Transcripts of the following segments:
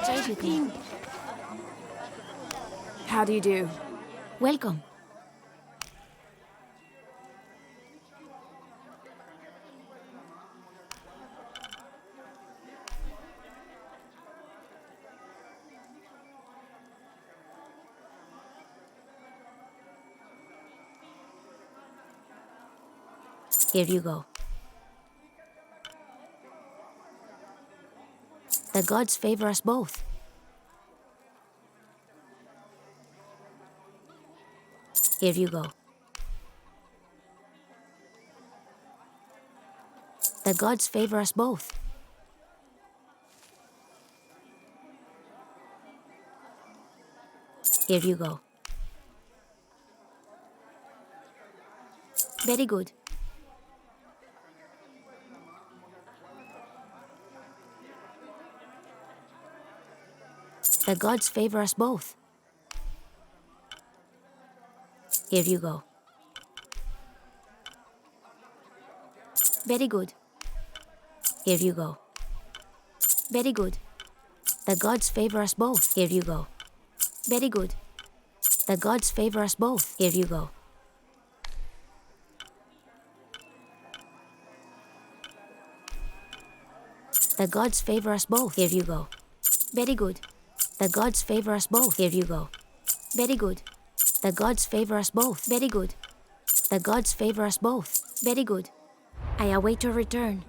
exchange with me. How do you do? Welcome. Here you go. The gods favor us both. Here you go. The gods favor us both. Here you go. Very good. The gods favor us both. Here you go. Very good. Here you go. Very good. The gods favor us both. Here you go. Very good. The gods favor us both. Here you go. The gods favor us both. Here you go. Very good. The gods favor us both. Here you go. Very good. The gods favor us both. Very good. The gods favor us both. Very good. I await your return.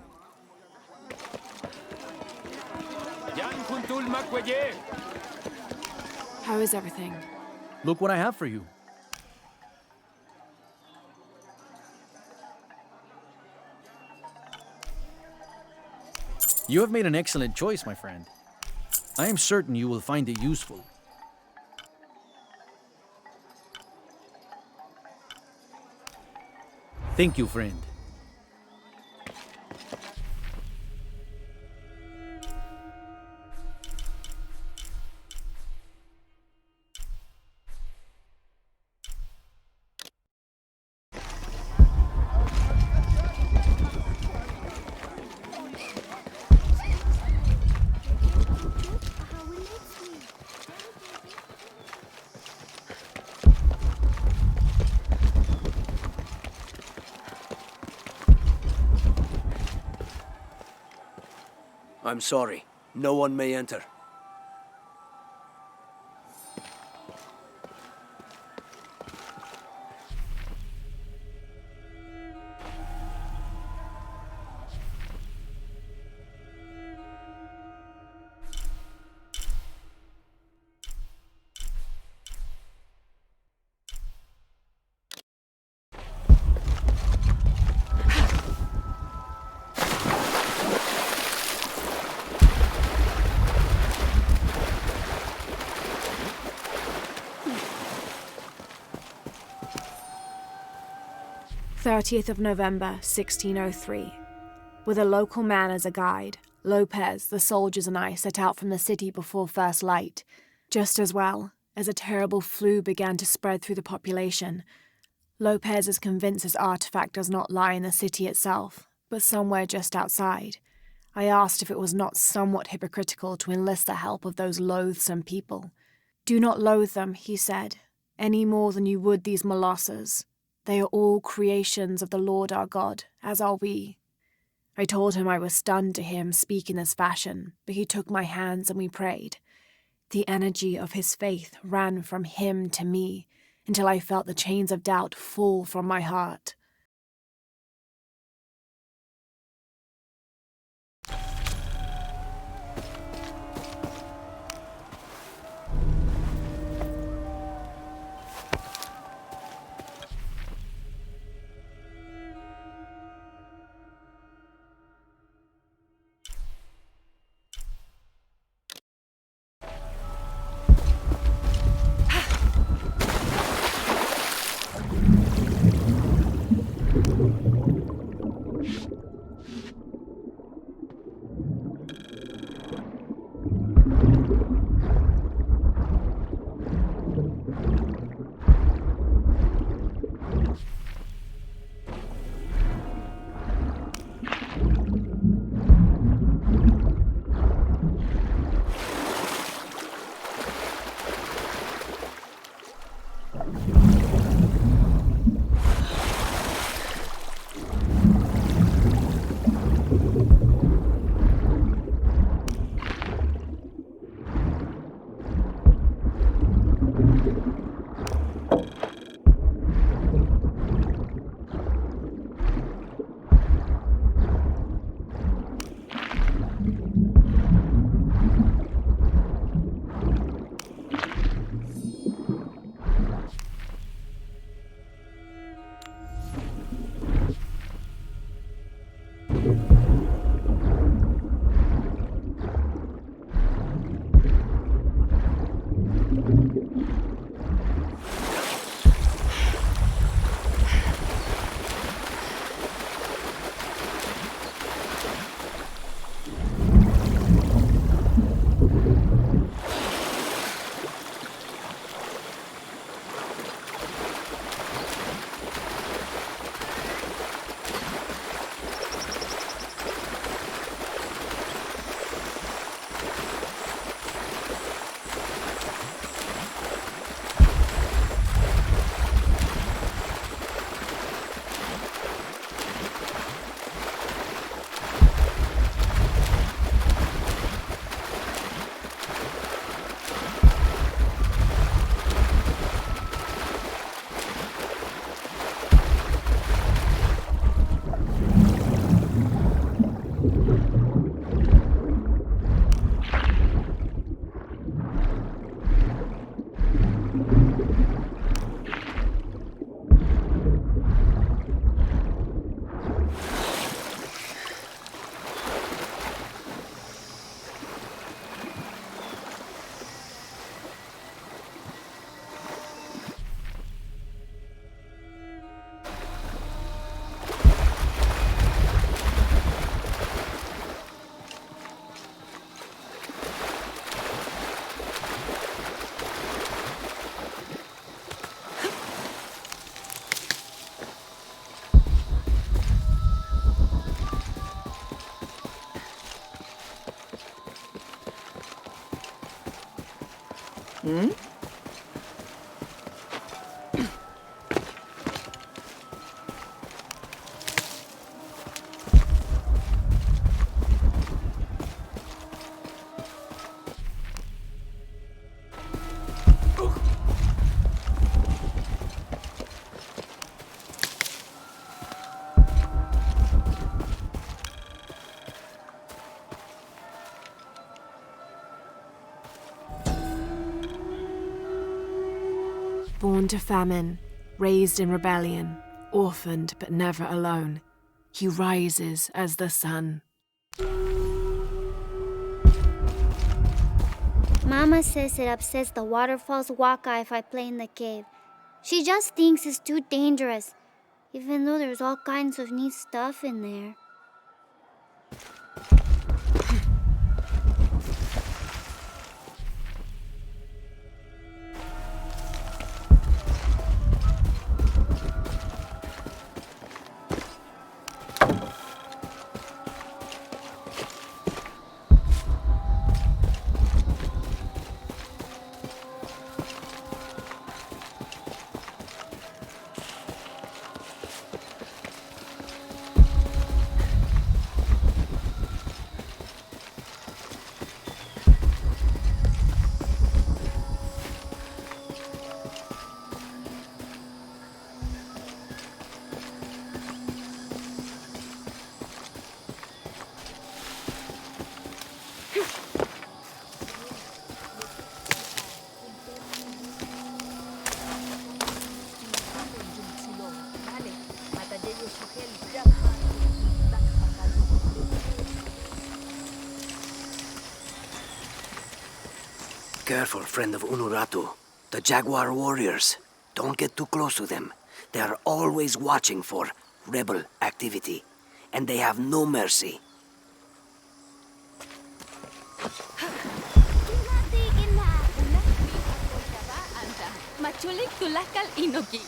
How is everything? Look what I have for you. You have made an excellent choice, my friend. I am certain you will find it useful. Thank you, friend. I'm sorry. No one may enter. November 1603. With a local man as a guide, Lopez, the soldiers and I set out from the city before first light, just as well as a terrible flu began to spread through the population. Lopez is convinced his artifact does not lie in the city itself, but somewhere just outside. I asked if it was not somewhat hypocritical to enlist the help of those loathsome people. Do not loathe them, he said, any more than you would these molosses. They are all creations of the Lord our God, as are we. I told him I was stunned to hear him speak in this fashion, but he took my hands and we prayed. The energy of his faith ran from him to me, until I felt the chains of doubt fall from my heart. Born to famine, raised in rebellion, orphaned but never alone, he rises as the sun. Mama says it upsets the waterfall's waka if I play in the cave. She just thinks it's too dangerous, even though there's all kinds of neat stuff in there. Careful, friend of Unuratu. The Jaguar warriors. Don't get too close to them. They are always watching for rebel activity, and they have no mercy. Machulik tulakal inoki.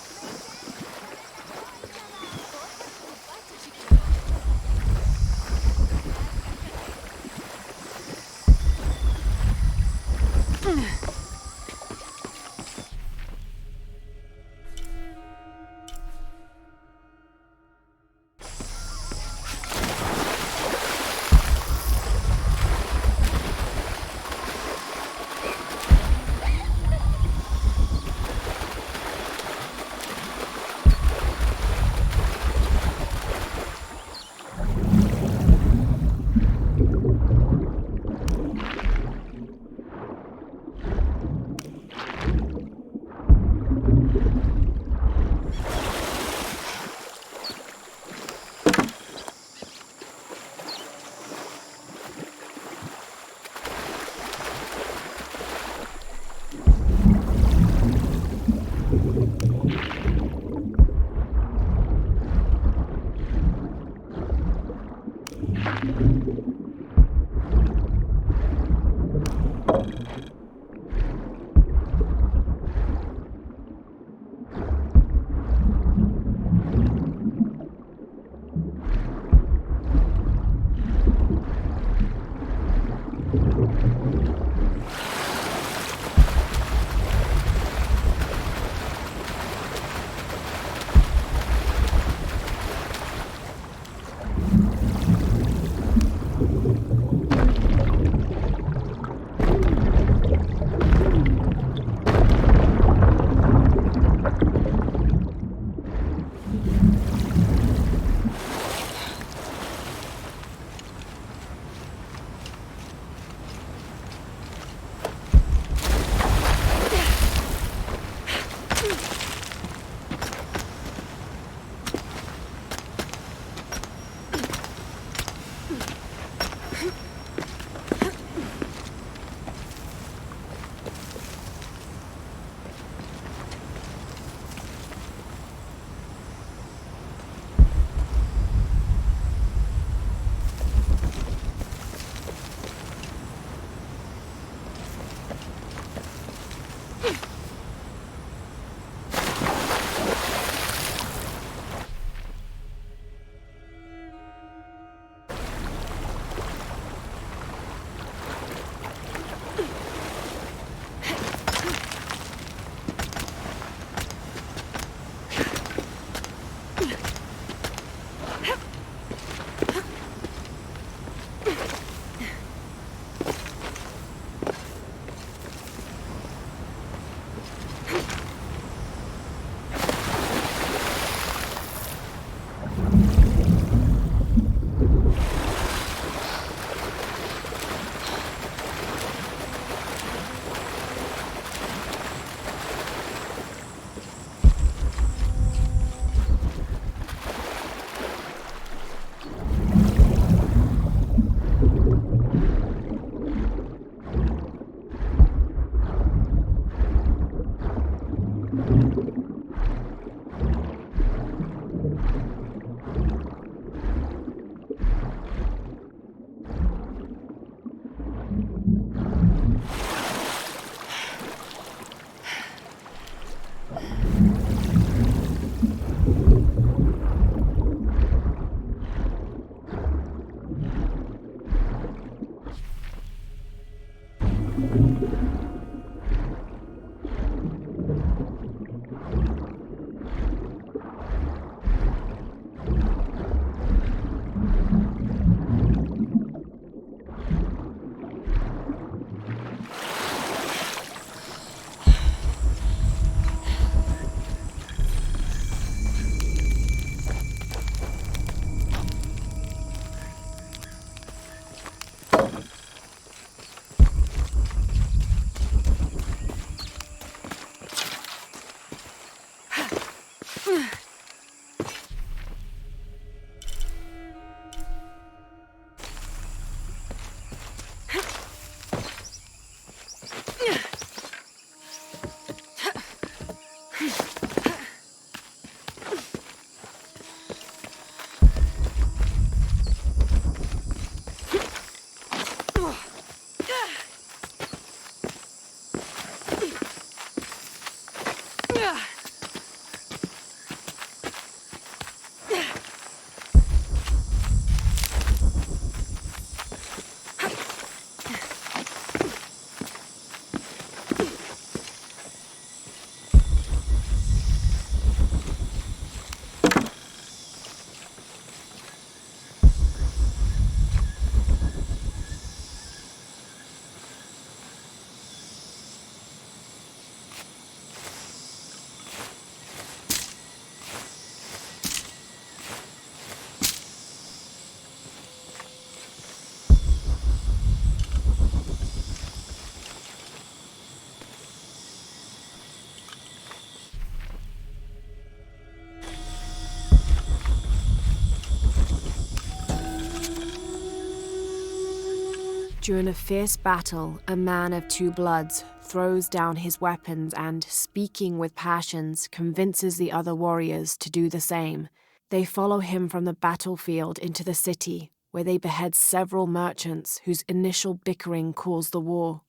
During a fierce battle, a man of two bloods throws down his weapons and, speaking with passions, convinces the other warriors to do the same. They follow him from the battlefield into the city, where they behead several merchants whose initial bickering caused the war.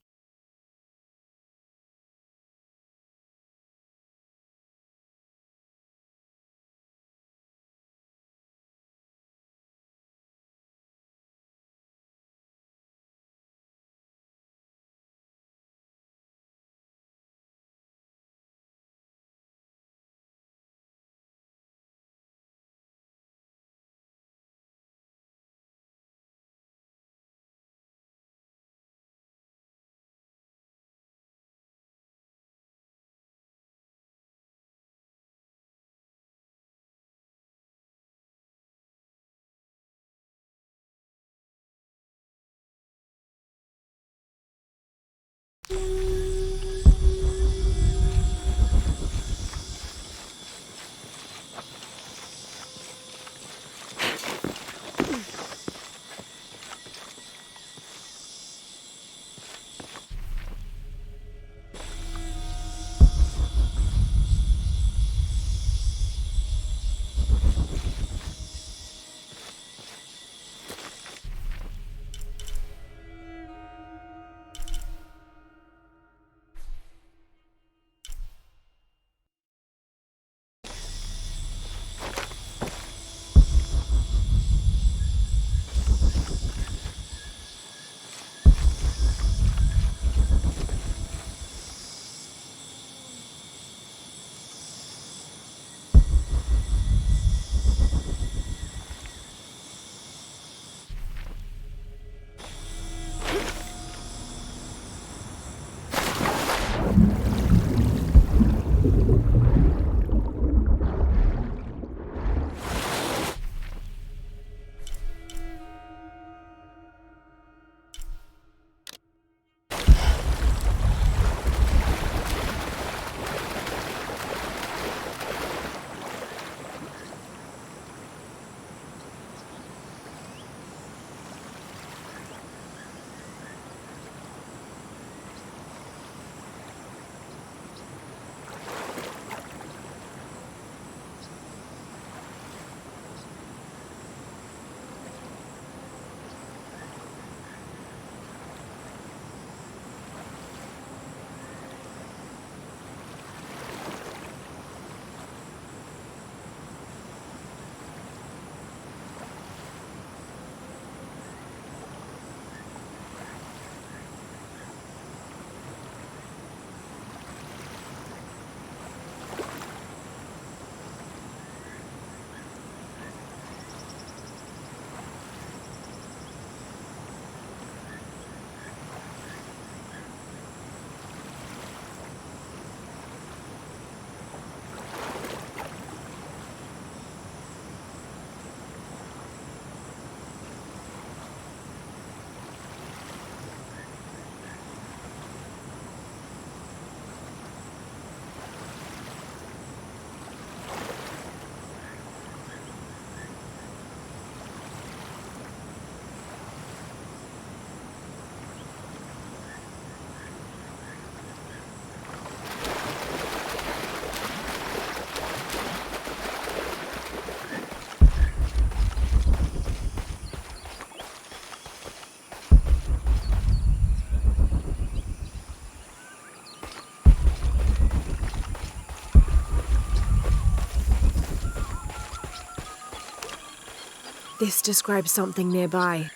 This describes something nearby.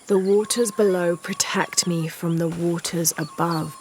The waters below protect me from the waters above.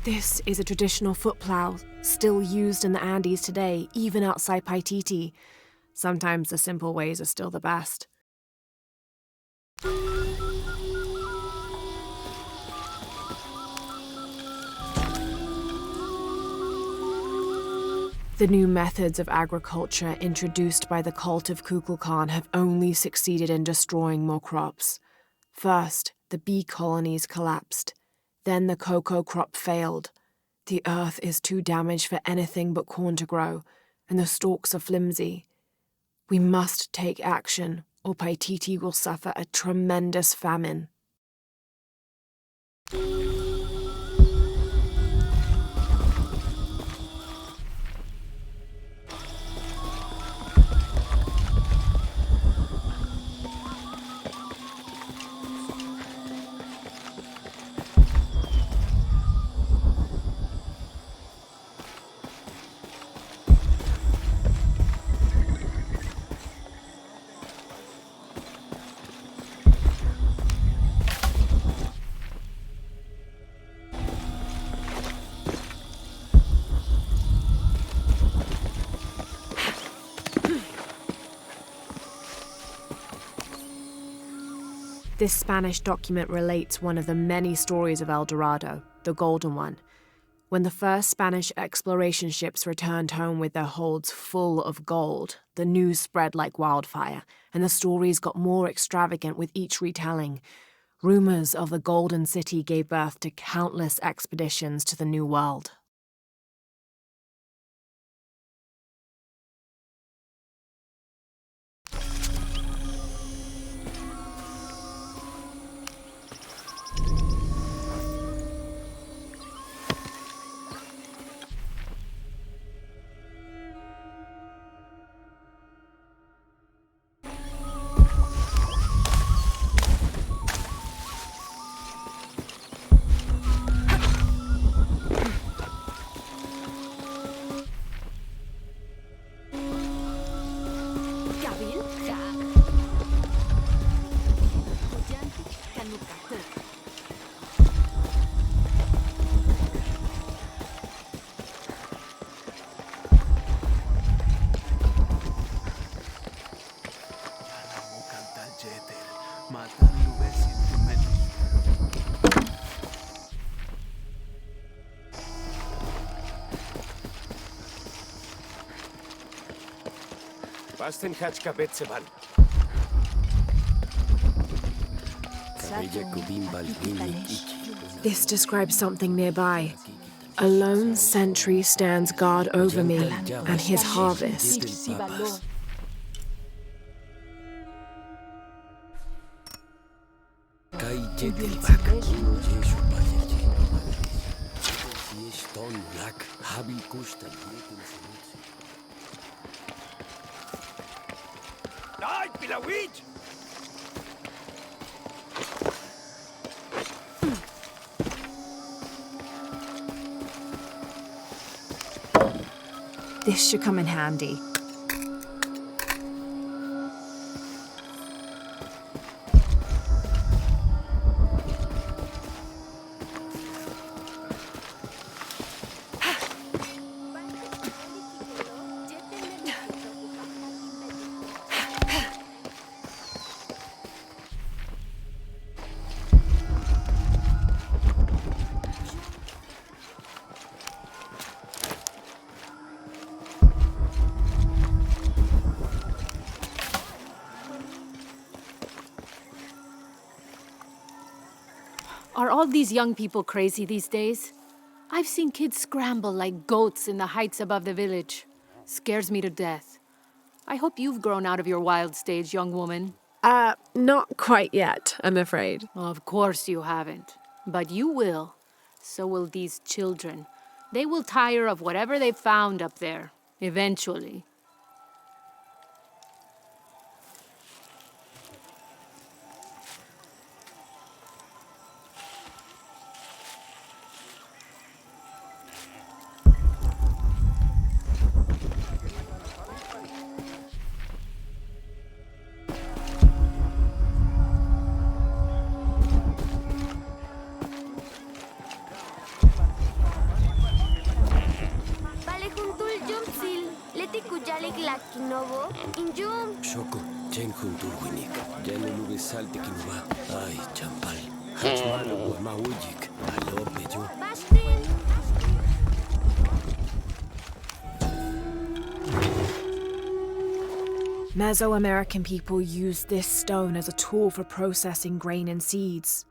This is a traditional foot plow, still used in the Andes today, even outside Paititi. Sometimes the simple ways are still the best. The new methods of agriculture introduced by the cult of Kukulkan have only succeeded in destroying more crops. First, the bee colonies collapsed. Then the cocoa crop failed. The earth is too damaged for anything but corn to grow, and the stalks are flimsy. We must take action, or Paititi will suffer a tremendous famine. This Spanish document relates one of the many stories of El Dorado, the Golden One. When the first Spanish exploration ships returned home with their holds full of gold, the news spread like wildfire, and the stories got more extravagant with each retelling. Rumors of the Golden City gave birth to countless expeditions to the New World. This describes something nearby. A lone sentry stands guard over me and his harvest. This should come in handy. Are all these young people crazy these days? I've seen kids scramble like goats in the heights above the village. Scares me to death. I hope you've grown out of your wild stage, young woman. Not quite yet, I'm afraid. Of course you haven't. But you will. So will these children. They will tire of whatever they found up there. Eventually. Shoko, Jen Hunturwinik, Janulubi Salti Kinuba, Ay, Champal, Hachmalo, Mawujik, Alope, yo. Mesoamerican people used this stone as a tool for processing grain and seeds.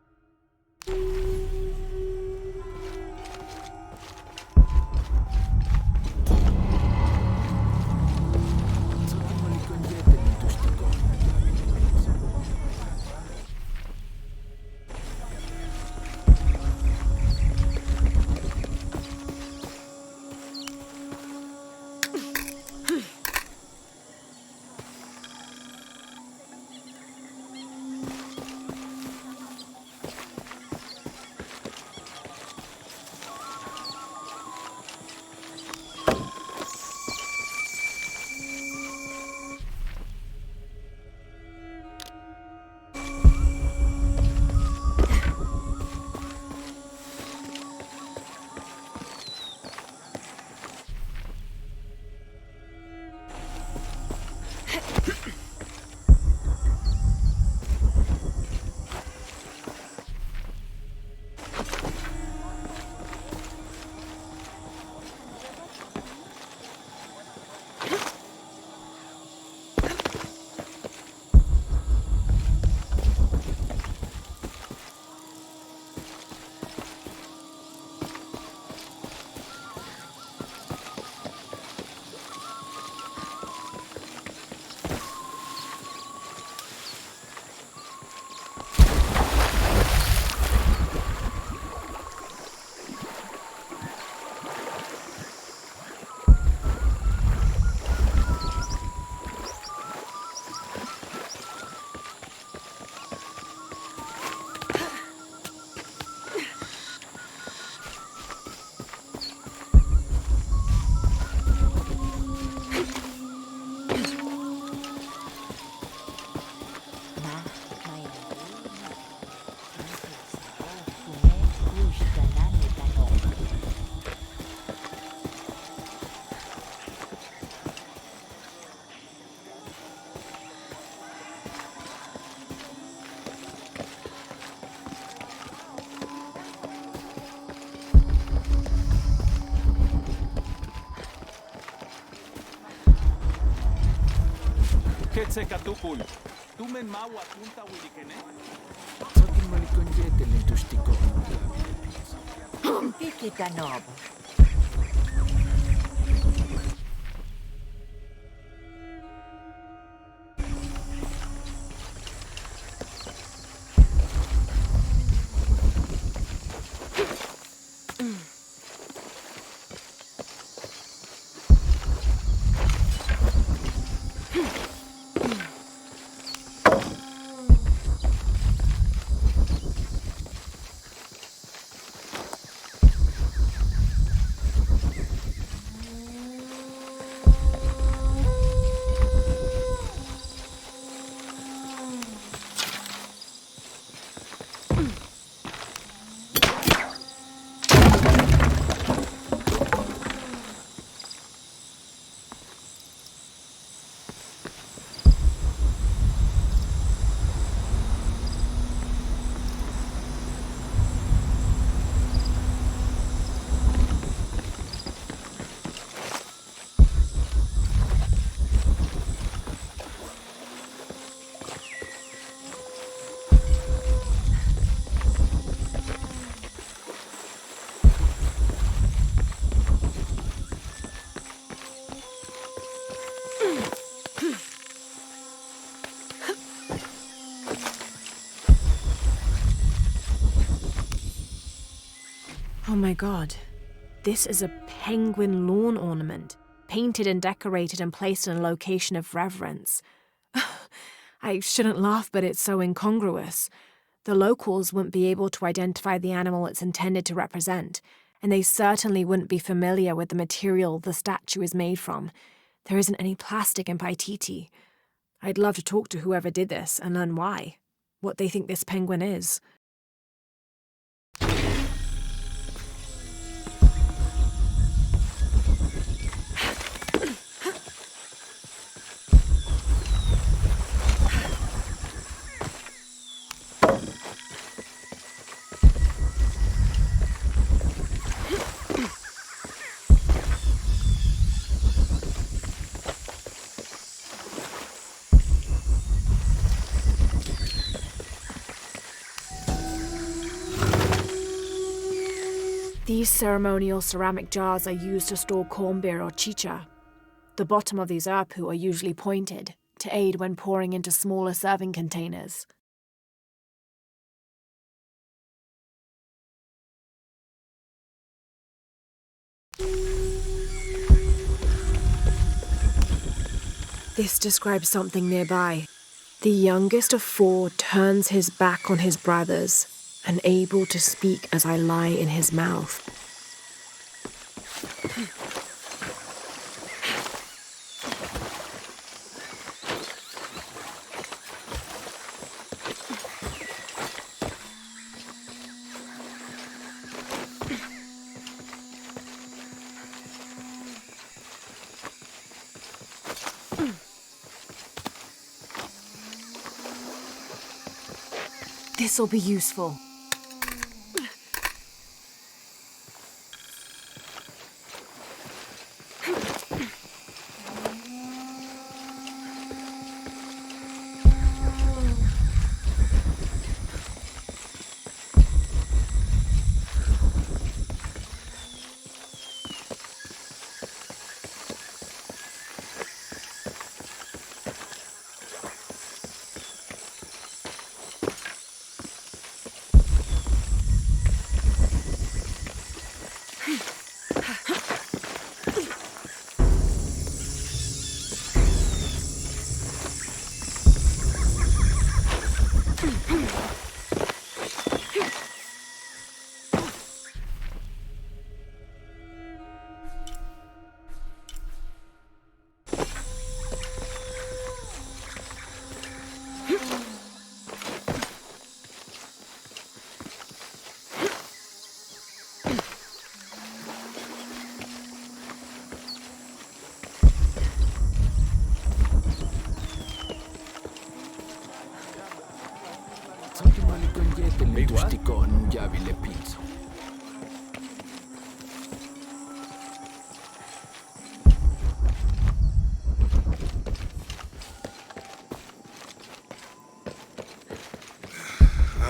Ketsekatupul. Tumen mawa punta wilikene. Sakin malikonjete lentustiko. Pikitanob. Oh my god. This is a penguin lawn ornament, painted and decorated and placed in a location of reverence. I shouldn't laugh, but it's so incongruous. The locals wouldn't be able to identify the animal it's intended to represent, and they certainly wouldn't be familiar with the material the statue is made from. There isn't any plastic in Paititi. I'd love to talk to whoever did this and learn why, what they think this penguin is. These ceremonial ceramic jars are used to store corn beer or chicha. The bottom of these apu are usually pointed to aid when pouring into smaller serving containers. This describes something nearby. The youngest of 4 turns his back on his brothers, unable to speak as I lie in his mouth. This'll be useful. Big what? I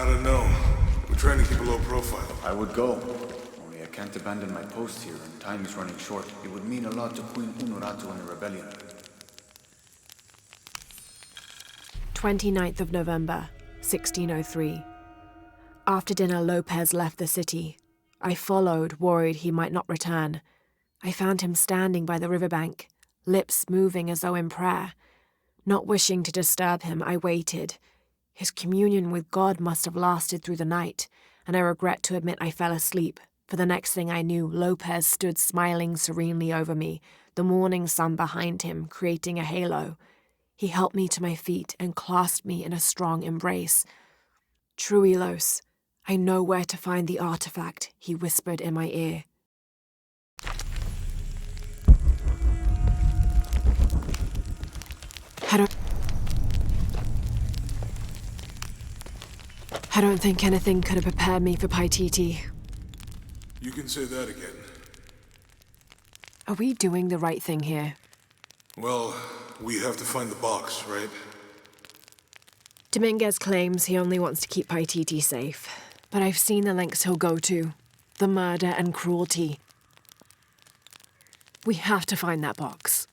don't know. We're trying to keep a low profile. I would go. Only I can't abandon my post here, and time is running short. It would mean a lot to Queen Unuratu and the rebellion. 29th of November, 1603. After dinner, Lopez left the city. I followed, worried he might not return. I found him standing by the riverbank, lips moving as though in prayer. Not wishing to disturb him, I waited. His communion with God must have lasted through the night, and I regret to admit I fell asleep, for the next thing I knew, Lopez stood smiling serenely over me, the morning sun behind him, creating a halo. He helped me to my feet and clasped me in a strong embrace. Truilos, I know where to find the artifact, he whispered in my ear. I don't think anything could have prepared me for Paititi. You can say that again. Are we doing the right thing here? Well, we have to find the box, right? Dominguez claims he only wants to keep Paititi safe, but I've seen the lengths he'll go to. The murder and cruelty. We have to find that box.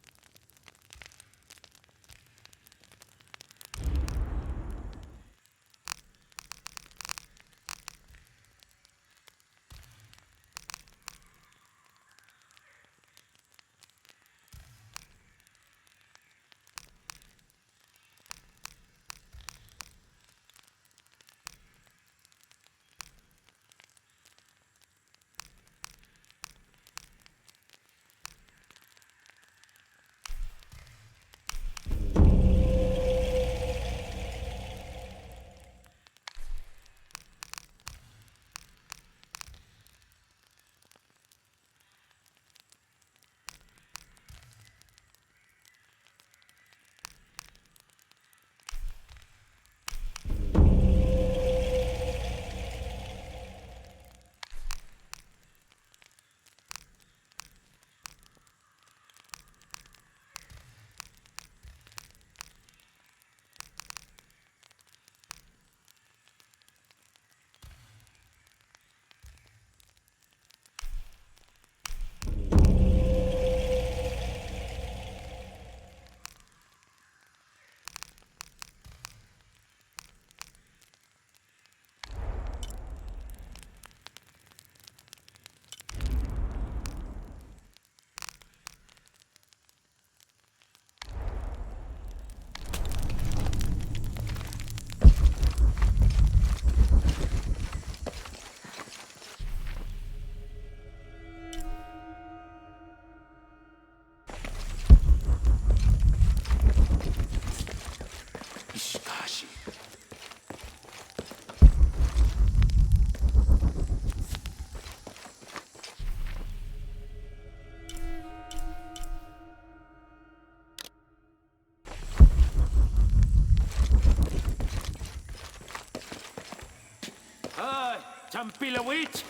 Champilawich!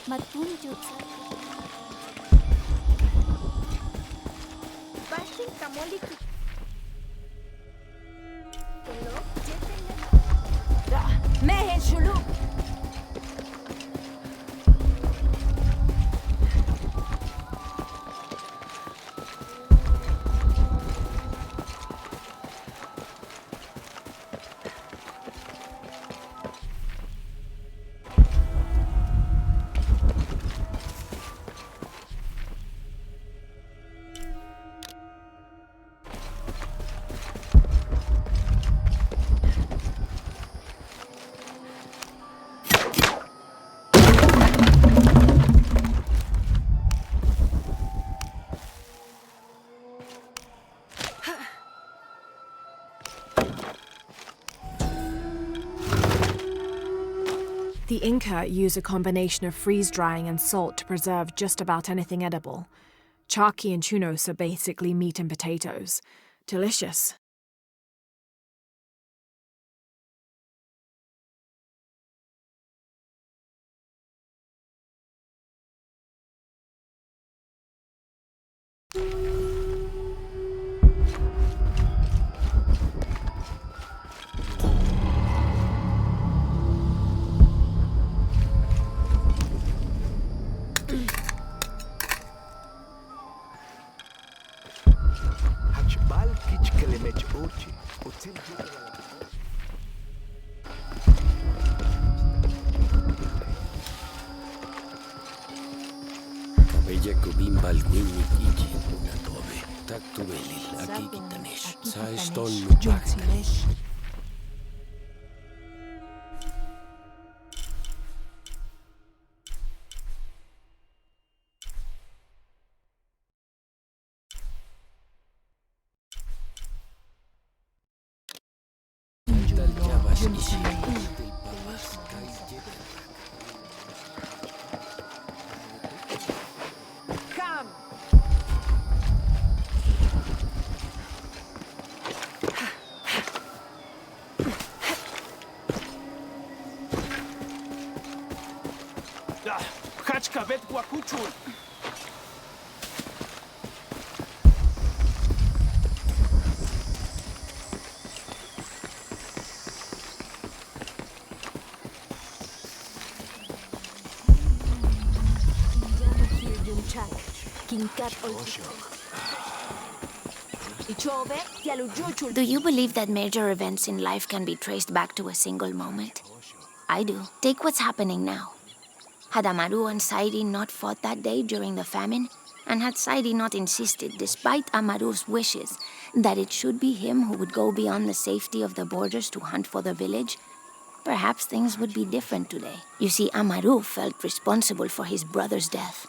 Matunjuk sa... Bashing kamoli ki... Hello? Mehen shulu! The Inca used a combination of freeze-drying and salt to preserve just about anything edible. Charqui and chunos are basically meat and potatoes. Delicious. Cabella kubimbal gwinit iji unatobe. Taktuvelil akikitanesh. Saeston muchaktanesh. Come! Hachka bet guacuchul. Do you believe that major events in life can be traced back to a single moment? I do. Take what's happening now. Had Amaru and Sairi not fought that day during the famine, and had Sairi not insisted, despite Amaru's wishes, that it should be him who would go beyond the safety of the borders to hunt for the village, perhaps things would be different today. You see, Amaru felt responsible for his brother's death.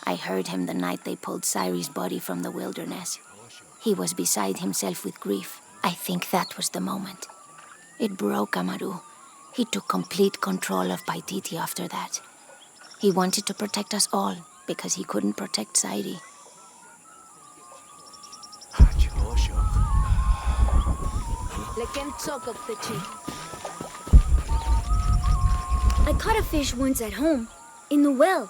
I heard him the night they pulled Sairi's body from the wilderness. He was beside himself with grief. I think that was the moment. It broke Amaru. He took complete control of Paititi after that. He wanted to protect us all because he couldn't protect Sairi. I caught a fish once at home, in the well.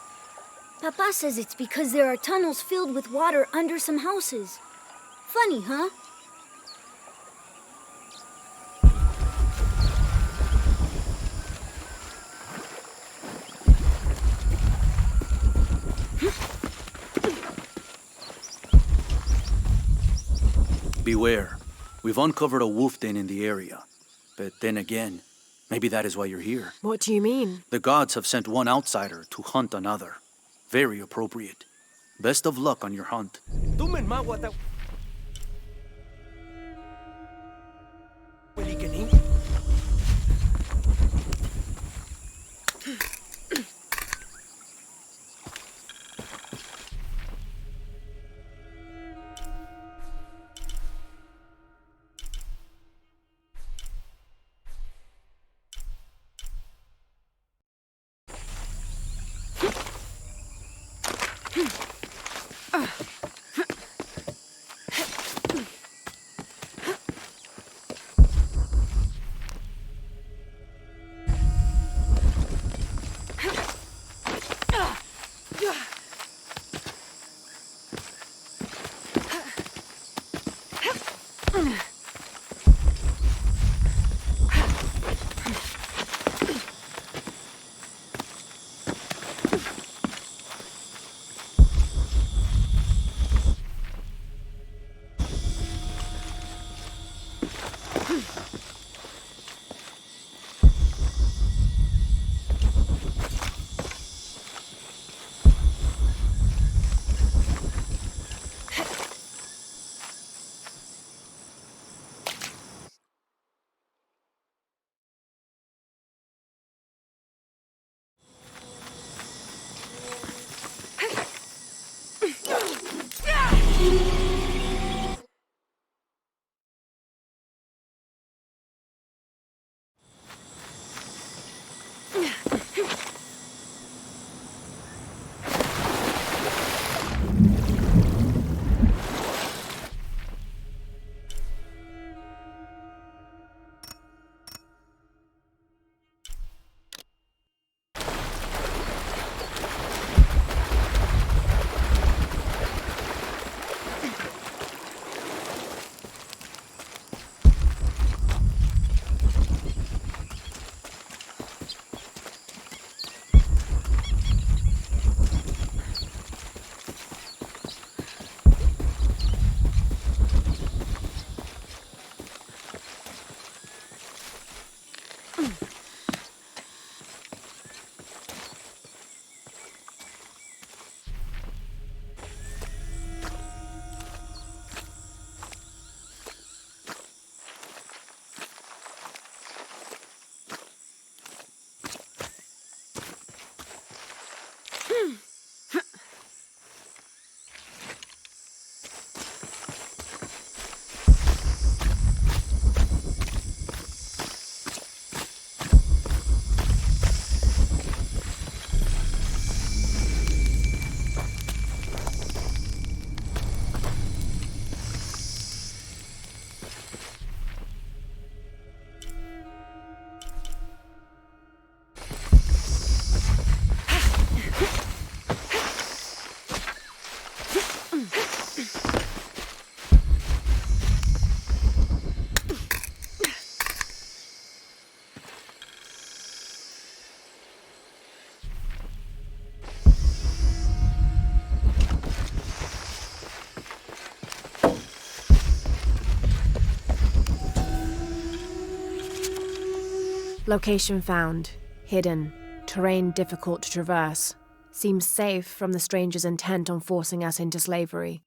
Papa says it's because there are tunnels filled with water under some houses. Funny, huh? Beware. We've uncovered a wolf den in the area. But then again, Maybe that is why you're here. What do you mean? The gods have sent one outsider to hunt another. Very appropriate. Best of luck on your hunt. Tumen mawata. Welikani. Location found. Hidden. Terrain difficult to traverse. Seems safe from the stranger's intent on forcing us into slavery.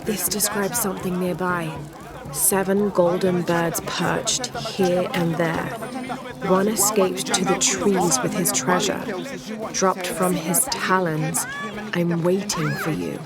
This describes something nearby. 7 golden birds perched here and there. One escaped to the trees with his treasure. Dropped from his talons. I'm waiting for you.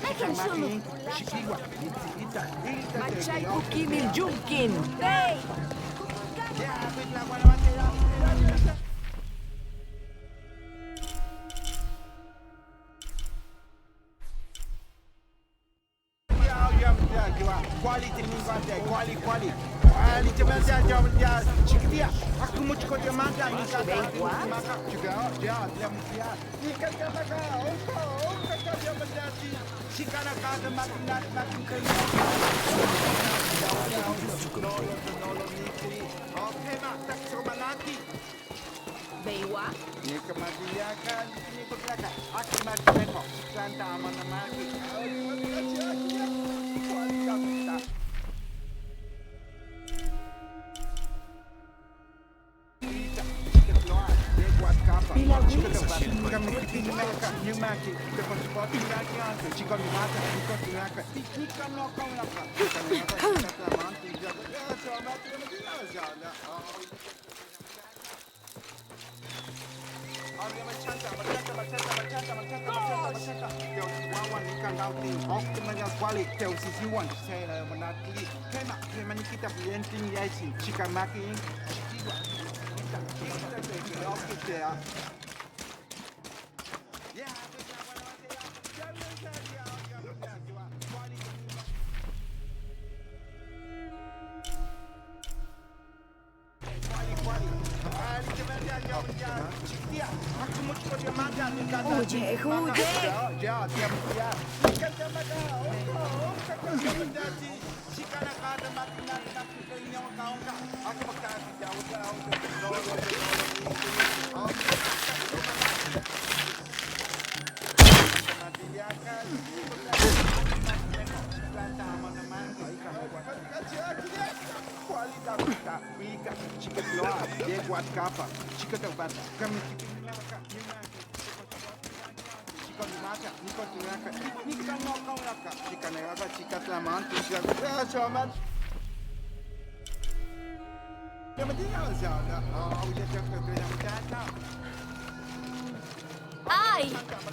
Ai!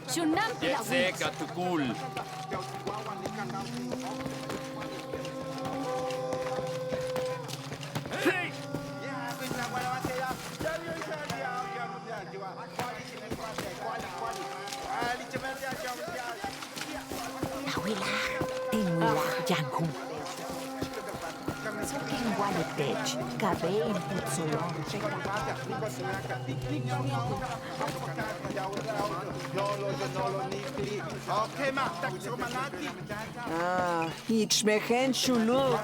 Shunam Katukul. giang khung. Sau khi qua được Dej, cà phê một số lon trên יתשמכן שולו.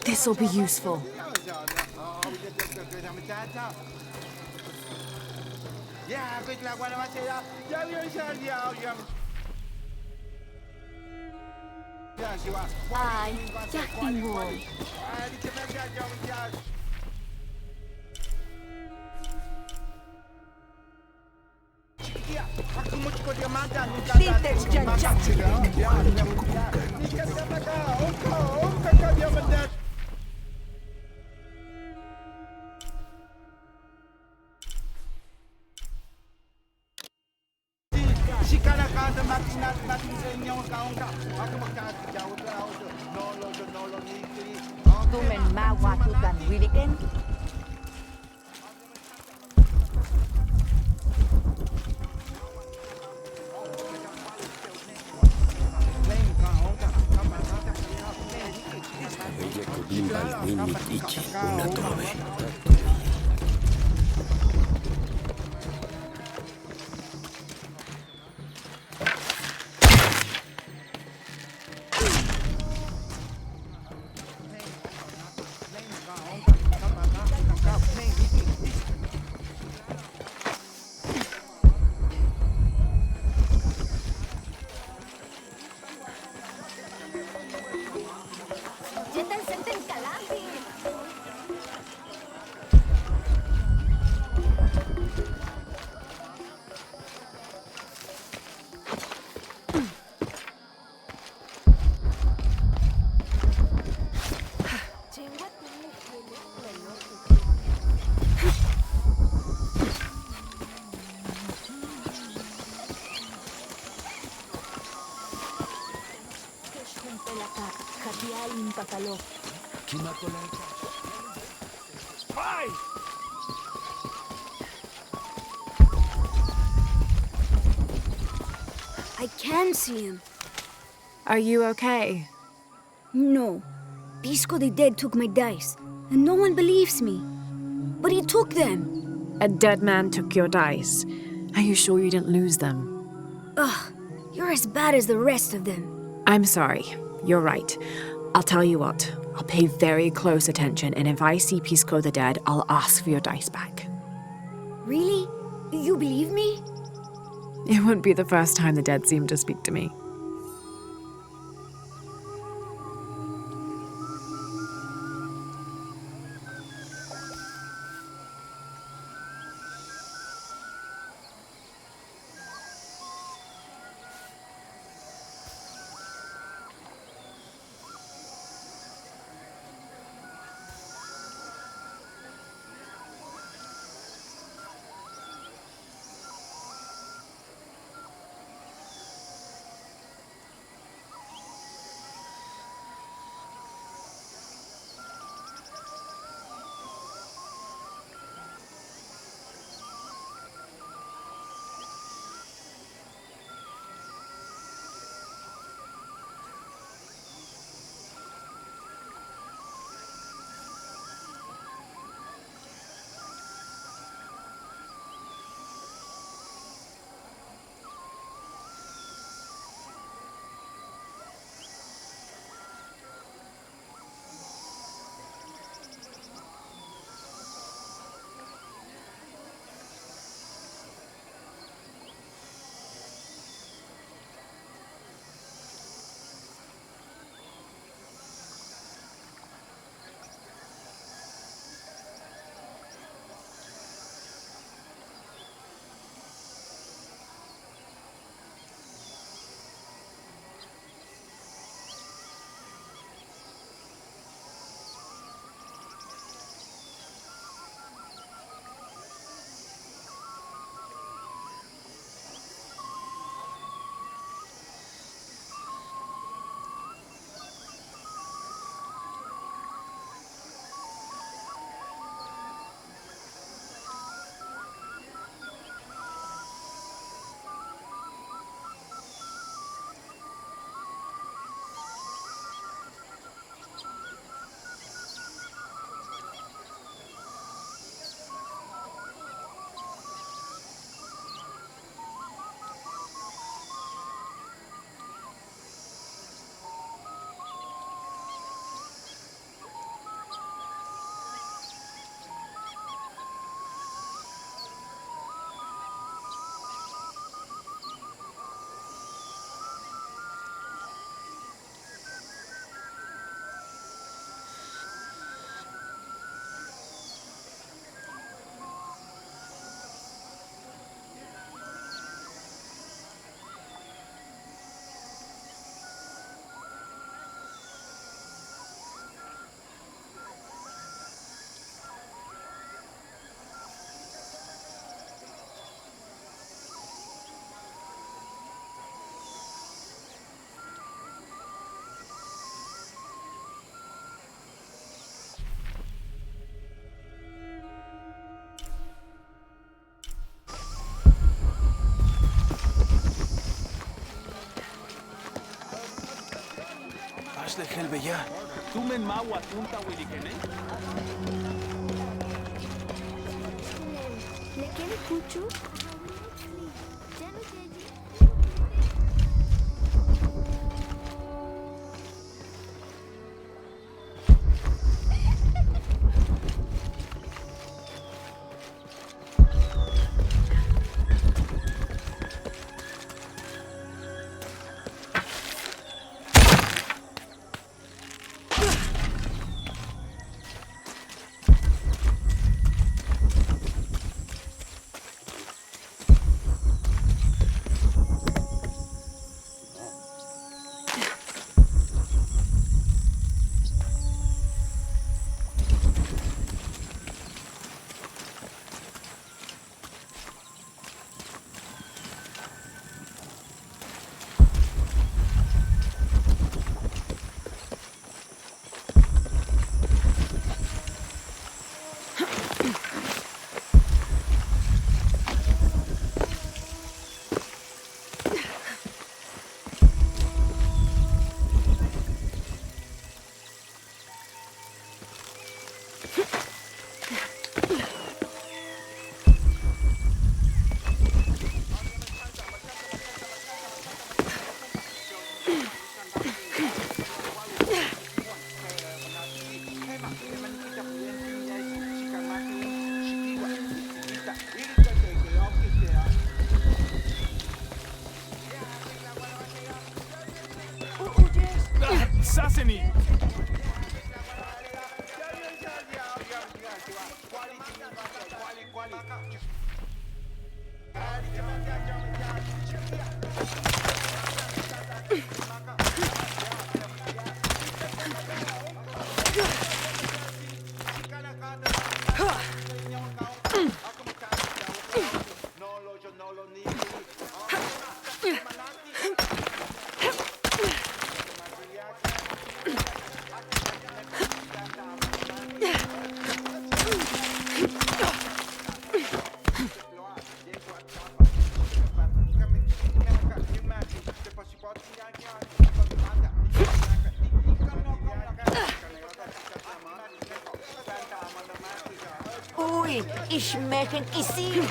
This'll be useful. Ay, yaktingo. Tumen mawatutan wiliken. Ella codimba al winnik ichi, una trove. I can see him. Are you okay? No. Pisco the Dead took my dice, and no one believes me. But he took them. A dead man took your dice. Are you sure you didn't lose them? Ugh, you're as bad as the rest of them. I'm sorry. You're right. I'll tell you what. I'll pay very close attention, and if I see Pisco the Dead, I'll ask for your dice back. Really? You believe me? It wouldn't be the first time the dead seemed to speak to me. Vuelve ya. Tumen mawa tunta wilikene. Le quiere kuchu? Saseni! Ui, ich schmecken Isi.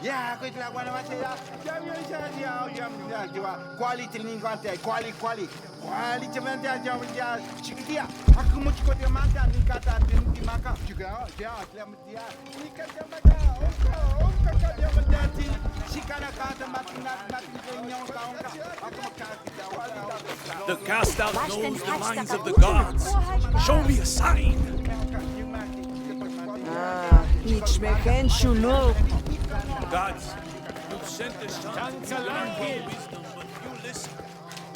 Ya, que la guana va quality linguante, quality ya chiquitia. Aku mau cikot dia mata ni kata di maka juga dia dia ni kata maka kata dia menjadi sikana kata The cast out knows the minds of the gods. Show me a sign. Ich schmecken chulo. Gods, you've sent this son to learn your wisdom, but you listen.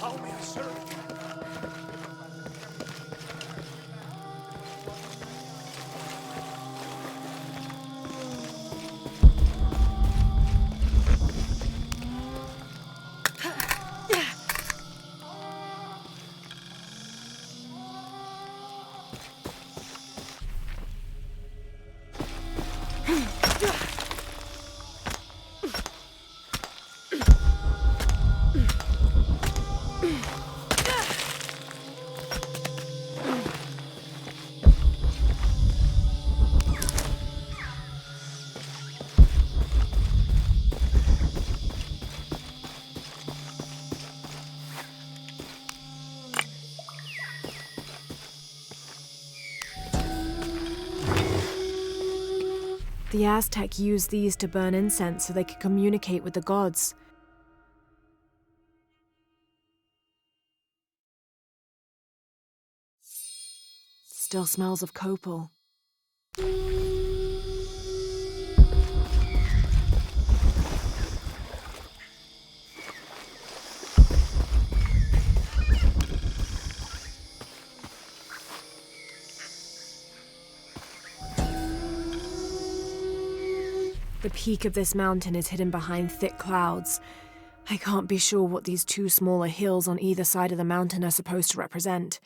How may I serve you? The Aztec used these to burn incense so they could communicate with the gods. Still smells of copal. The peak of this mountain is hidden behind thick clouds. I can't be sure what these two smaller hills on either side of the mountain are supposed to represent.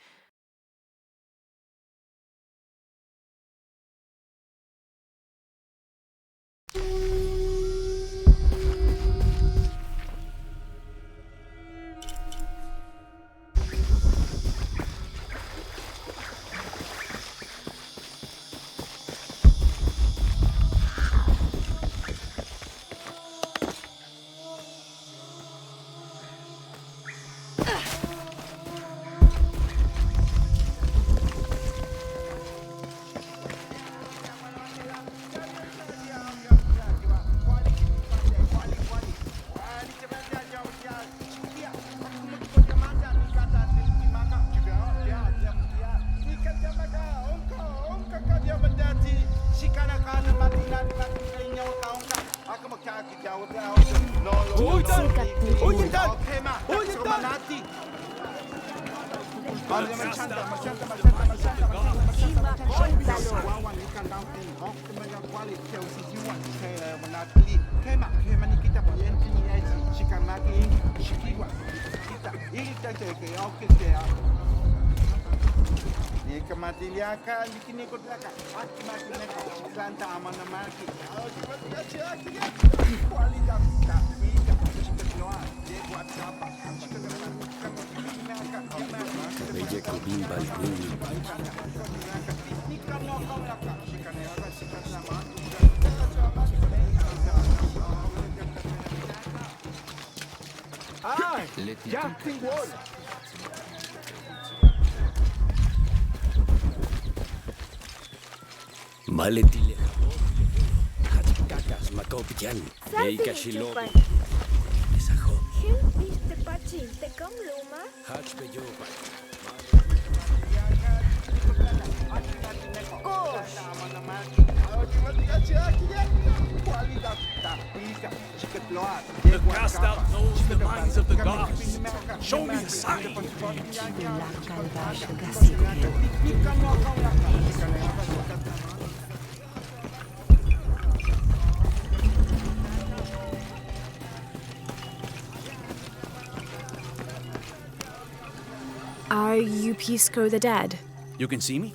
Maletile Hachkakas Makopian, Veika Shilo, Isaho, Hachpeyopa. The cast out knows the minds of the gods. Show me a sign. Are you Pisco the Dead? You can see me?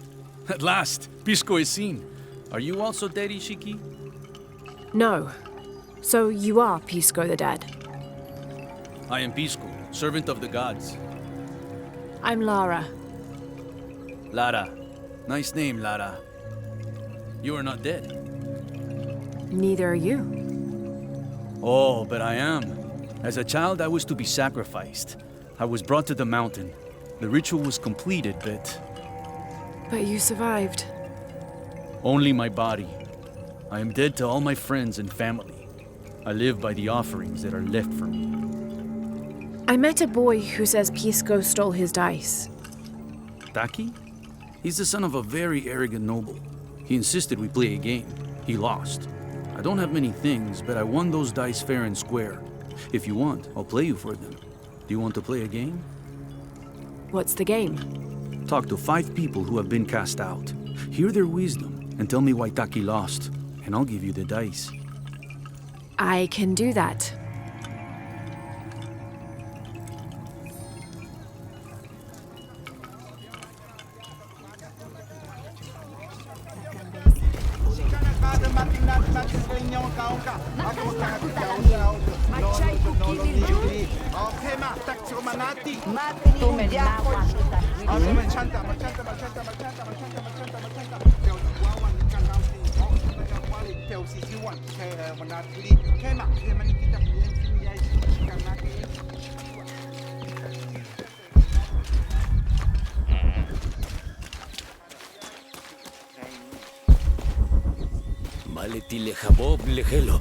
At last, Pisco is seen. Are you also dead, Ishiki? No. So you are Pisco the Dead? I am Pisco, servant of the gods. I'm Lara. Lara. Nice name, Lara. You are not dead. Neither are you. Oh, but I am. As a child, I was to be sacrificed. I was brought to the mountain. The ritual was completed, but you survived. only my body. I am dead to all my friends and family. I live by the offerings that are left for me. I met a boy who says Pisco stole his dice. Taki? He's the son of a very arrogant noble. He insisted we play a game. He lost. I don't have many things, but I won those dice fair and square. If you want, I'll play you for them. Do you want to play a game? What's the game? Talk to 5 people who have been cast out. Hear their wisdom and tell me why Taki lost, and I'll give you the dice. I can do that. Maletile Habob Lehelo.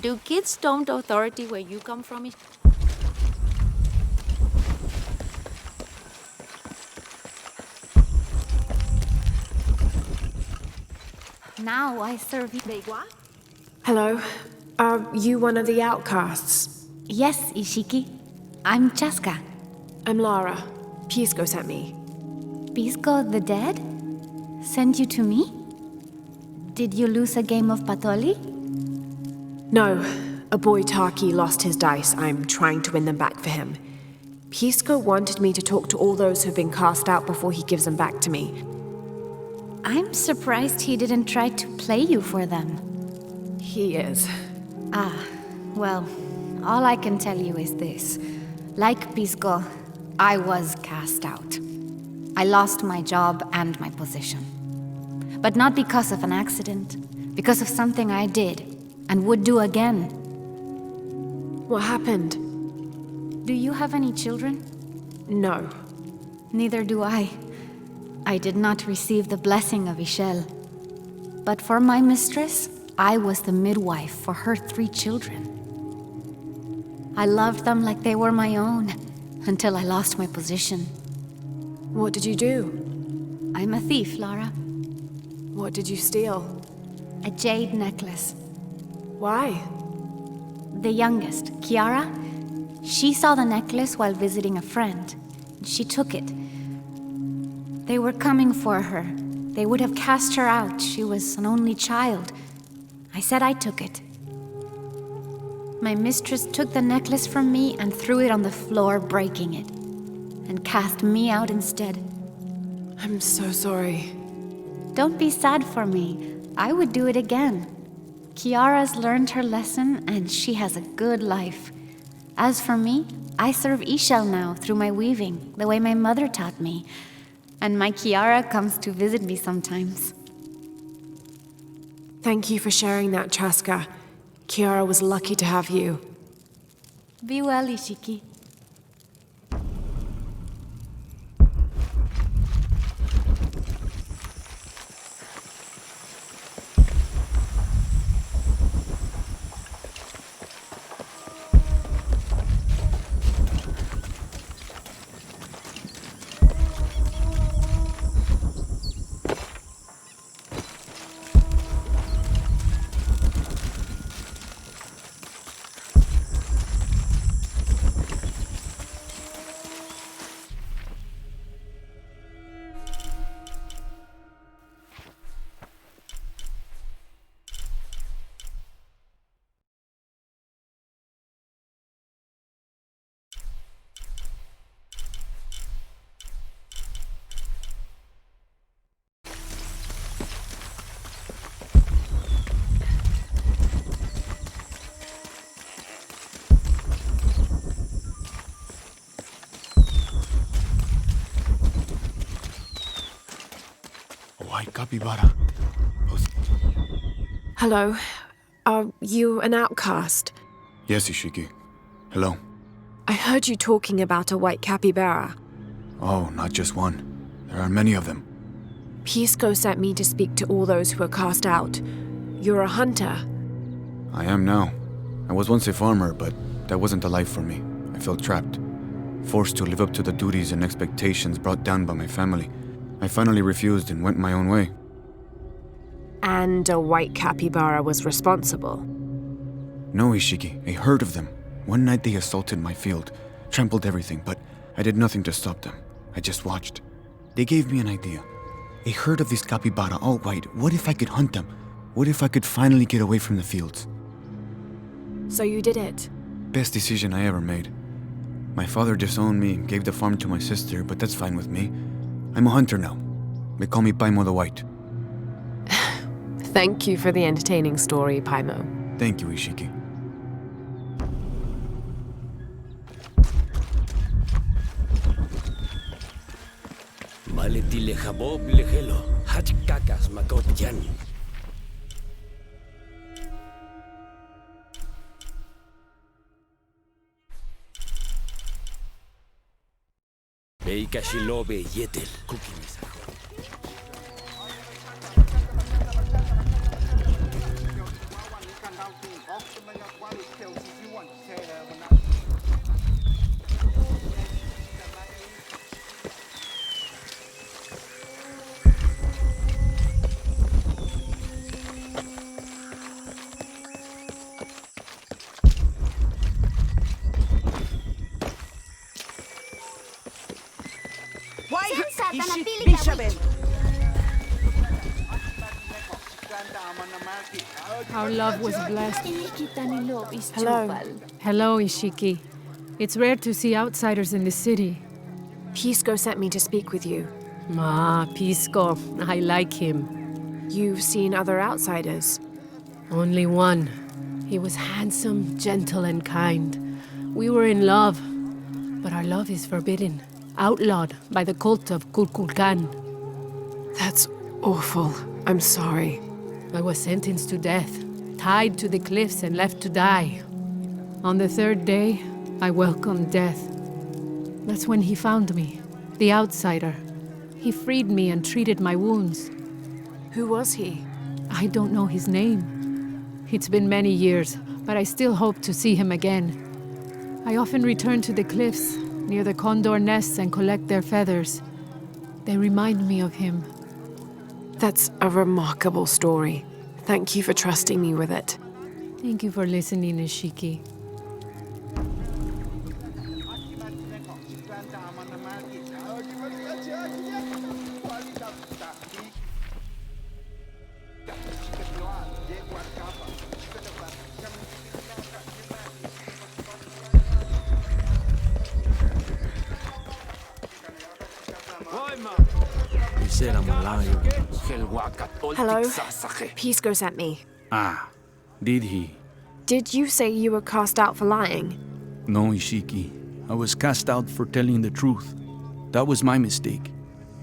Do kids storm to authority where you come from? Now I serve you. Hello. Are you one of the outcasts? Yes, Ishiki. I'm Chaska. I'm Lara. Pisco sent me. Pisco the dead? Sent you to me? Did you lose a game of patoli? No, a boy Taki lost his dice. I'm trying to win them back for him. Pisco wanted me to talk to all those who've been cast out before he gives them back to me. I'm surprised he didn't try to play you for them. He is. Ah, well, all I can tell you is this. Like Pisco, I was cast out. I lost my job and my position. But not because of an accident, because of something I did and would do again. What happened? Do you have any children? No. Neither do I. I did not receive the blessing of Ishel. But for my mistress, I was the midwife for her 3 children. I loved them like they were my own, until I lost my position. What did you do? I'm a thief, Lara. What did you steal? A jade necklace. Why? The youngest, Kiara, she saw the necklace while visiting a friend. She took it. They were coming for her. They would have cast her out. She was an only child. I said I took it. My mistress took the necklace from me and threw it on the floor, breaking it, and cast me out instead. I'm so sorry. Don't be sad for me. I would do it again. Kiara's learned her lesson, and she has a good life. As for me, I serve Ishel now through my weaving, the way my mother taught me. And my Kiara comes to visit me sometimes. Thank you for sharing that, Chaska. Kiara was lucky to have you. Be well, Ishiki. White capybara. Hello. Are you an outcast? Yes, Ishiki. Hello. I heard you talking about a white capybara. Oh, not just one. There are many of them. Pisco sent me to speak to all those who are cast out. You're a hunter. I am now. I was once a farmer, but that wasn't a life for me. I felt trapped. Forced to live up to the duties and expectations brought down by my family. I finally refused and went my own way. And a white capybara was responsible? No, Ishiki. A herd of them. One night they assaulted my field, trampled everything, but I did nothing to stop them. I just watched. They gave me an idea. A herd of these capybara, all white. What if I could hunt them? What if I could finally get away from the fields? So you did it? Best decision I ever made. My father disowned me and gave the farm to my sister, but that's fine with me. I'm a hunter now. They call me Paimo the White. Thank you for the entertaining story, Paimo. Thank you, Ishiki. Maletile jabob lejelo, hachkakas makopyan. Beika shilobe yetel, kukimisako. Our love was blessed. Hello. Hello, Ishiki. It's rare to see outsiders in the city. Pisco sent me to speak with you. Ah, Pisco. I like him. You've seen other outsiders? Only one. He was handsome, gentle, and kind. We were in love, but our love is forbidden, outlawed by the cult of Kukulkan. That's awful. I'm sorry. I was sentenced to death, tied to the cliffs and left to die. On the third day, I welcomed death. That's when he found me, the outsider. He freed me and treated my wounds. Who was he? I don't know his name. It's been many years, but I still hope to see him again. I often return to the cliffs, near the condor nests, and collect their feathers. They remind me of him. That's a remarkable story. Thank you for trusting me with it. Thank you for listening, Ishiki. He said I'm a liar. Hello? Pisco sent me. Ah, did he? Did you say you were cast out for lying? No, Ishiki. I was cast out for telling the truth. That was my mistake.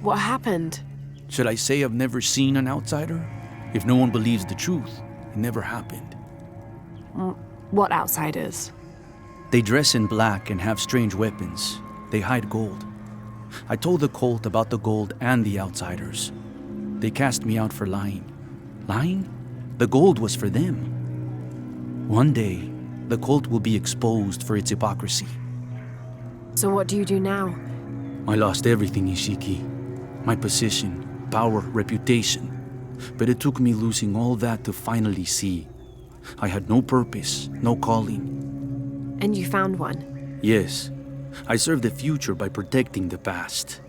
What happened? Should I say I've never seen an outsider? If no one believes the truth, it never happened. What outsiders? They dress in black and have strange weapons. They hide gold. I told the cult about the gold and the outsiders. They cast me out for lying. Lying? The gold was for them. One day, the cult will be exposed for its hypocrisy. So what do you do now? I lost everything, Ishiki. My position, power, reputation. But it took me losing all that to finally see. I had no purpose, no calling. And you found one? Yes. I serve the future by protecting the past.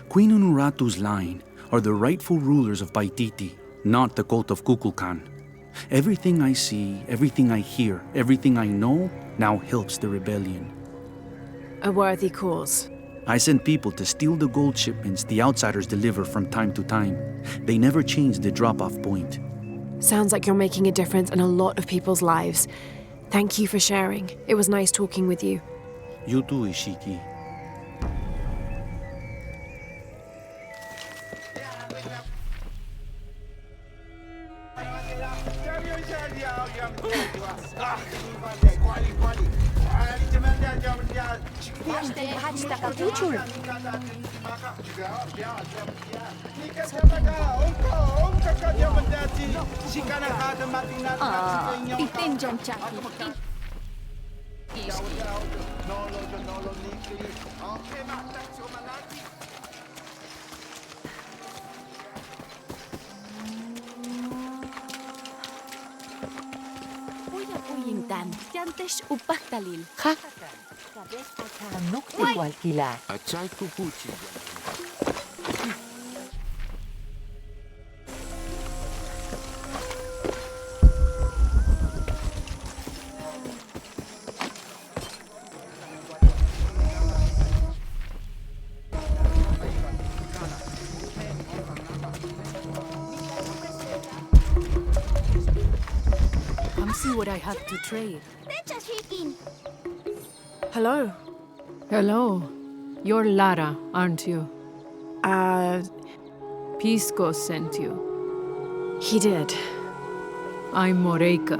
Queen Unuratu's line are the rightful rulers of Paititi, not the cult of Kukulkan. Everything I see, everything I hear, everything I know now helps the rebellion. A worthy cause. I send people to steal the gold shipments the outsiders deliver from time to time. They never change the drop-off point. Sounds like you're making a difference in a lot of people's lives. Thank you for sharing. It was nice talking with you. You too, Ishiki. Come see what I have to trade. Hello? Hello. You're Lara, aren't you? Pisco sent you. He did. I'm Moreika.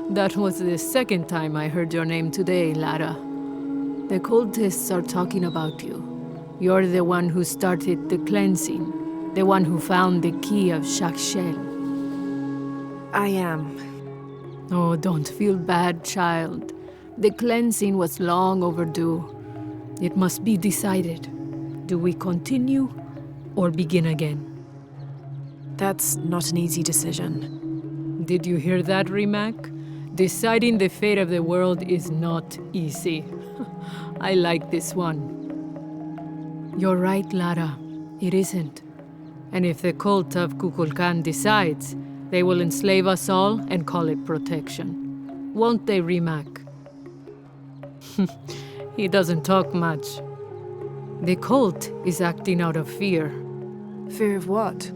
That was the second time I heard your name today, Lara. The cultists are talking about you. You're the one who started the cleansing, the one who found the key of Shakshel. I am. Oh, don't feel bad, child. The cleansing was long overdue. It must be decided. Do we continue or begin again? That's not an easy decision. Did you hear that, Rimac? Deciding the fate of the world is not easy. I like this one. You're right, Lara. It isn't. And if the cult of Kukulkan decides, they will enslave us all and call it protection. Won't they, Rimac? He doesn't talk much. The cult is acting out of fear. Fear of what?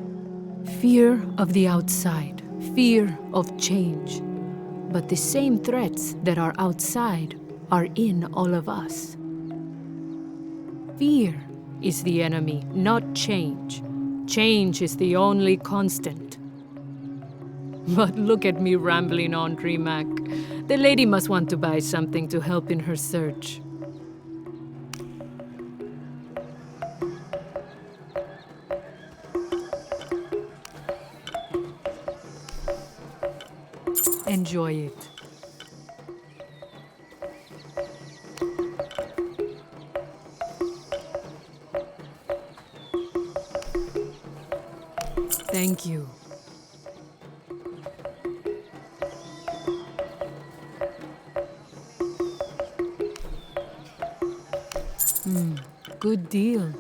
Fear of the outside. Fear of change. But the same threats that are outside are in all of us. Fear is the enemy, not change. Change is the only constant. But look at me rambling on, Rimac. The lady must want to buy something to help in her search. Enjoy it. Thank you. Good deal.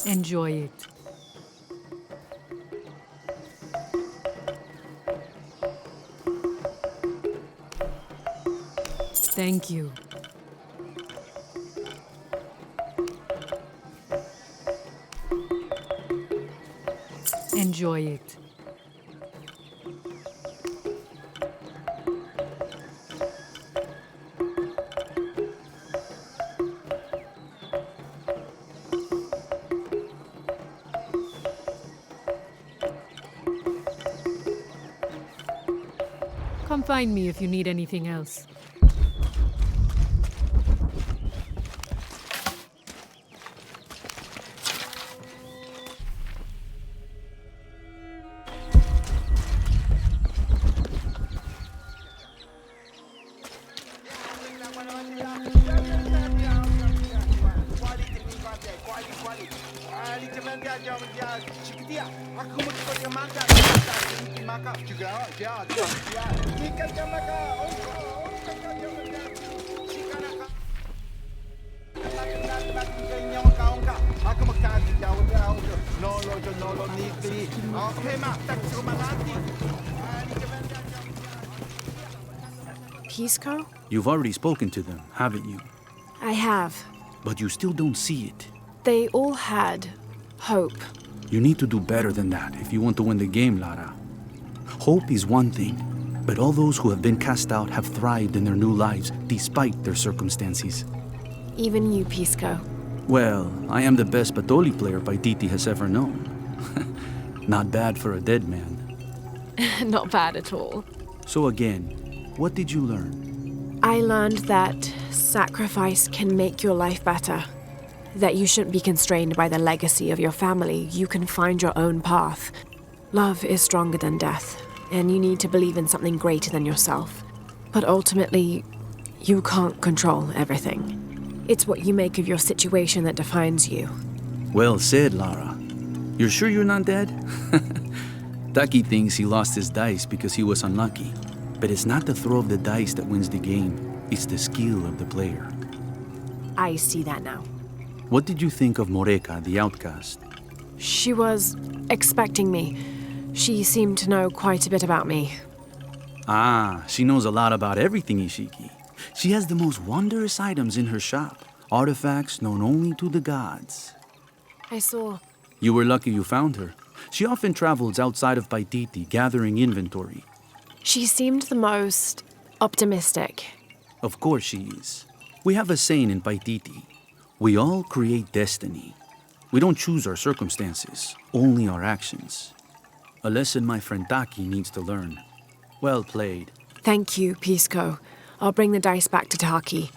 Enjoy it. Thank you. Enjoy it. Come find me if you need anything else. Pisco? You've already spoken to them, haven't you? I have. But you still don't see it. They all had hope. You need to do better than that if you want to win the game, Lara. Hope is one thing, but all those who have been cast out have thrived in their new lives despite their circumstances. Even you, Pisco. Well, I am the best Patoli player Paititi has ever known. Not bad for a dead man. Not bad at all. So again, what did you learn? I learned that sacrifice can make your life better. That you shouldn't be constrained by the legacy of your family. You can find your own path. Love is stronger than death, and you need to believe in something greater than yourself. But ultimately, you can't control everything. It's what you make of your situation that defines you. Well said, Lara. You're sure you're not dead? Taki thinks he lost his dice because he was unlucky. But it's not the throw of the dice that wins the game. It's the skill of the player. I see that now. What did you think of Moreka, the outcast? She was expecting me. She seemed to know quite a bit about me. Ah, she knows a lot about everything, Ishiki. She has the most wondrous items in her shop. Artifacts known only to the gods. I saw. You were lucky you found her. She often travels outside of Paititi, gathering inventory. She seemed the most optimistic. Of course she is. We have a saying in Paititi. We all create destiny. We don't choose our circumstances, only our actions. A lesson my friend Taki needs to learn. Well played. Thank you, Pisco. I'll bring the dice back to Taki.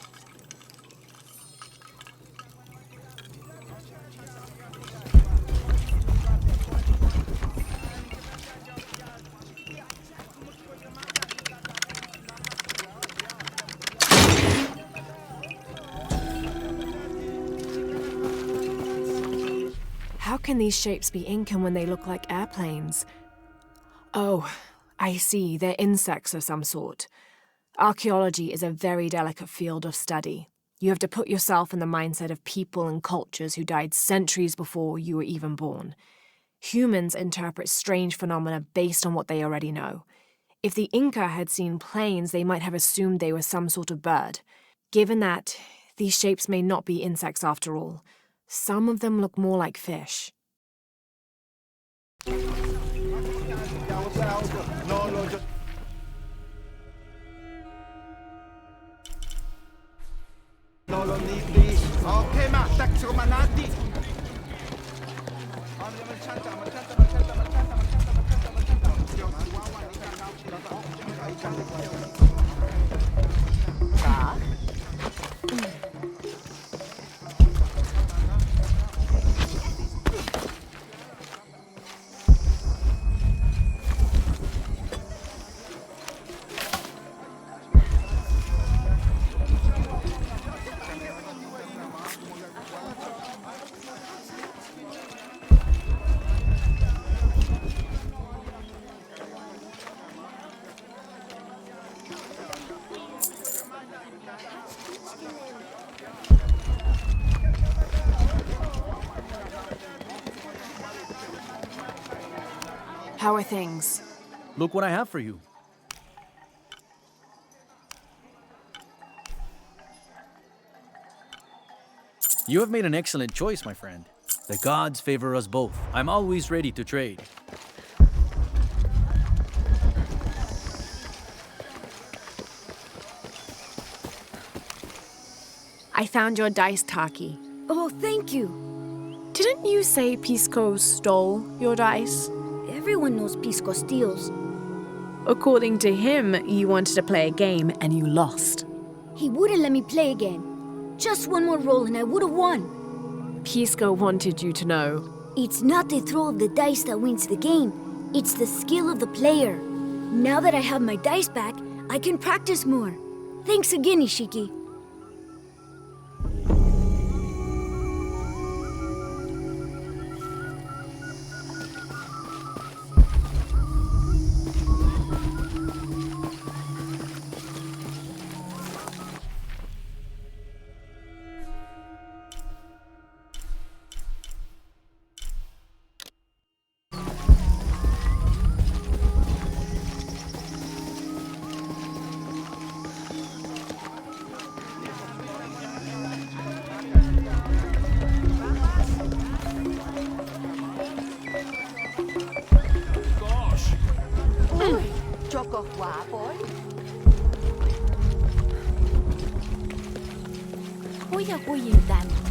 How can these shapes be Incan when they look like airplanes? Oh, I see. They're insects of some sort. Archaeology is a very delicate field of study. You have to put yourself in the mindset of people and cultures who died centuries before you were even born. Humans interpret strange phenomena based on what they already know. If the Inca had seen planes, they might have assumed they were some sort of bird. Given that, these shapes may not be insects after all. Some of them look more like fish. Okay, ma, tak sumanati. How are things? Look what I have for you. You have made an excellent choice, my friend. The gods favor us both. I'm always ready to trade. I found your dice, Taki. Oh, thank you. Didn't you say Pisco stole your dice? Everyone knows Pisco steals. According to him, you wanted to play a game and you lost. He wouldn't let me play again. Just one more roll and I would have won. Pisco wanted you to know. It's not the throw of the dice that wins the game. It's the skill of the player. Now that I have my dice back, I can practice more. Thanks again, Ishiki. Choco guapo. Kuya kuyin tan.